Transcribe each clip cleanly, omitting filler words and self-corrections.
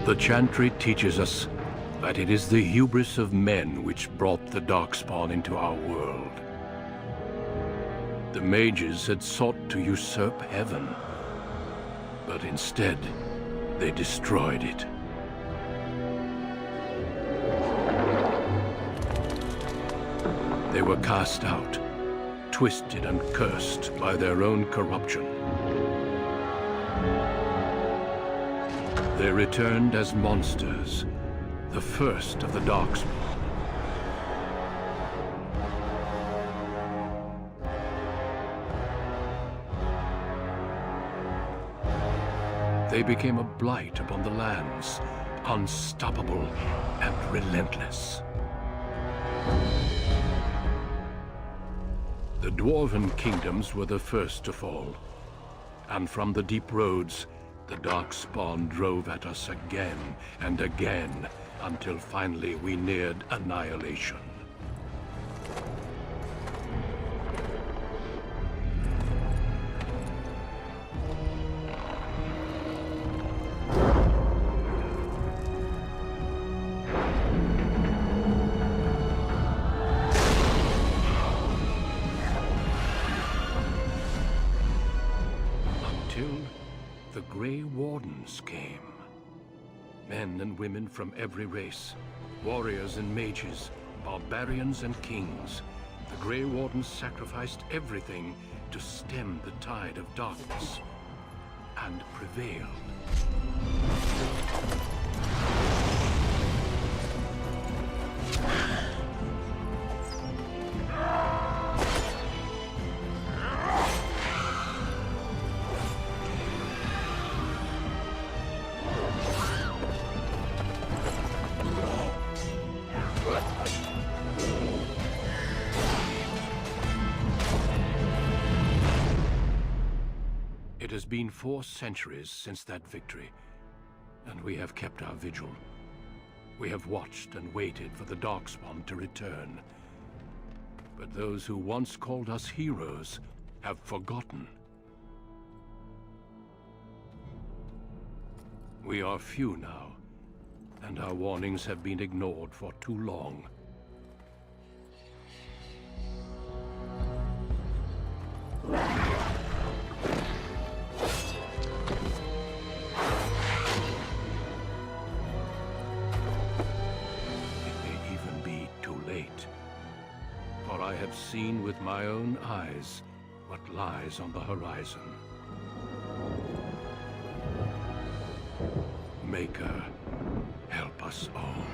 The Chantry teaches us that it is the hubris of men which brought the Darkspawn into our world. The Mages had sought to usurp heaven, but instead, they destroyed it. They were cast out, twisted and cursed by their own corruption. They returned as monsters, the first of the Darkspawn. They became a blight upon the lands, unstoppable and relentless. The Dwarven kingdoms were the first to fall, and from the deep roads, the Darkspawn drove at us again and again, until finally we neared annihilation. The Gray Wardens came. Men and women from every race, warriors and mages, barbarians and kings. The Gray Wardens sacrificed everything to stem the tide of darkness, and prevailed. It has been 4 centuries since that victory, and we have kept our vigil. We have watched and waited for the Darkspawn to return. But those who once called us heroes have forgotten. We are few now, and our warnings have been ignored for too long. I have seen with my own eyes what lies on the horizon. Maker, help us all.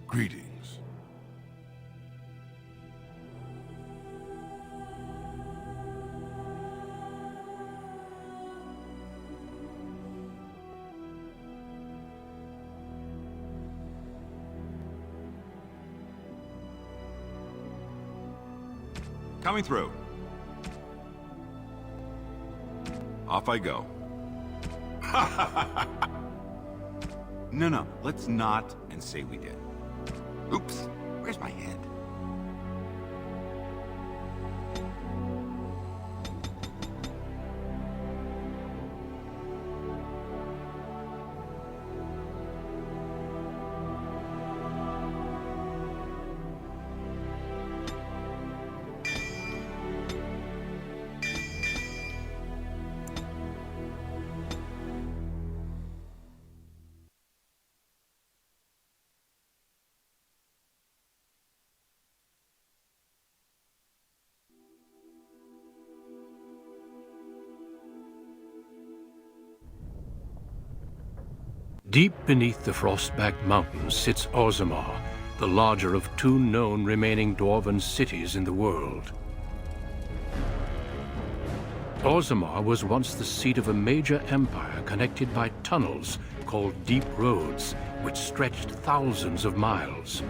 Greetings. Coming through. Off I go. No, let's not and say we did. Oops, where's my head? Deep beneath the frost-backed mountains sits Orzammar, the larger of two known remaining dwarven cities in the world. Orzammar was once the seat of a major empire connected by tunnels called Deep Roads, which stretched thousands of miles.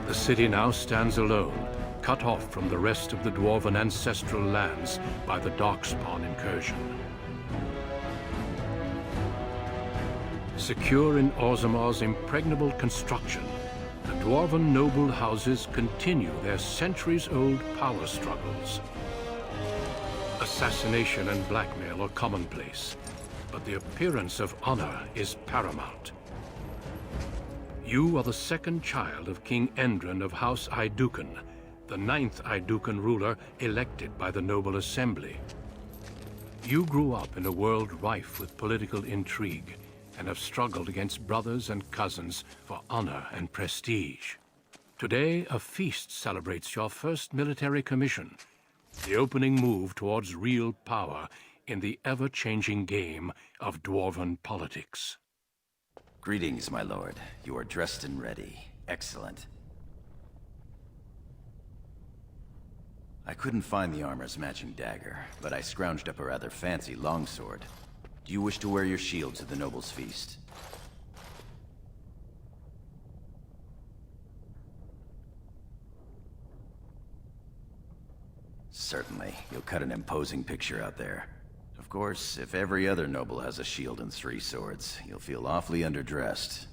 The city now stands alone, cut off from the rest of the dwarven ancestral lands by the Darkspawn incursion. Secure in Orzammar's impregnable construction, the dwarven noble houses continue their centuries-old power struggles. Assassination and blackmail are commonplace, but the appearance of honor is paramount. You are the second child of King Endren of House Aeducan, the 9th Aeducan ruler elected by the noble assembly. You grew up in a world rife with political intrigue, and have struggled against brothers and cousins for honor and prestige. Today, a feast celebrates your first military commission, the opening move towards real power in the ever-changing game of dwarven politics. Greetings, my lord. You are dressed and ready. Excellent. I couldn't find the armor's matching dagger, but I scrounged up a rather fancy longsword. Do you wish to wear your shield to the noble's feast? Certainly. You'll cut an imposing picture out there. Of course, if every other noble has a shield and 3 swords, you'll feel awfully underdressed.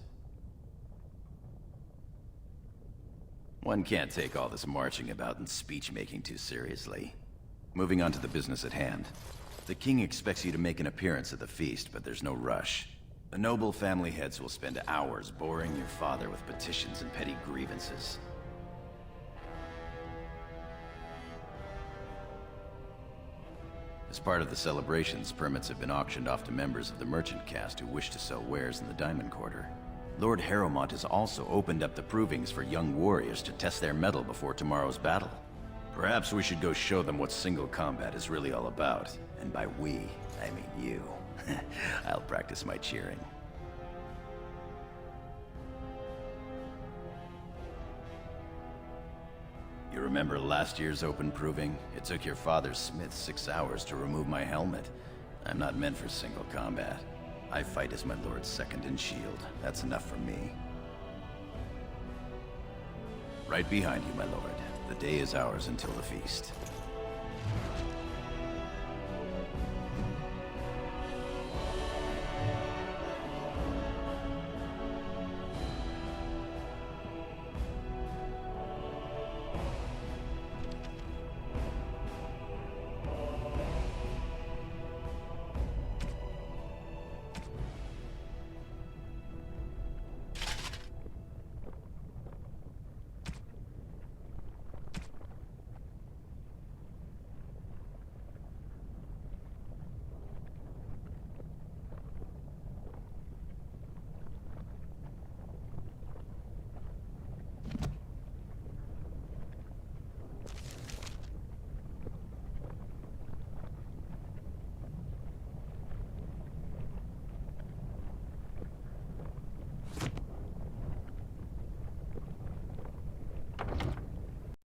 One can't take all this marching about and speech-making too seriously. Moving on to the business at hand. The king expects you to make an appearance at the feast, but there's no rush. The noble family heads will spend hours boring your father with petitions and petty grievances. As part of the celebrations, permits have been auctioned off to members of the merchant caste who wish to sell wares in the Diamond Quarter. Lord Harrowmont has also opened up the provings for young warriors to test their mettle before tomorrow's battle. Perhaps we should go show them what single combat is really all about. And by we, I mean you. I'll practice my cheering. You remember last year's open proving? It took your father's smith 6 hours to remove my helmet. I'm not meant for single combat. I fight as my lord's second in shield. That's enough for me. Right behind you, my lord. The day is ours until the feast.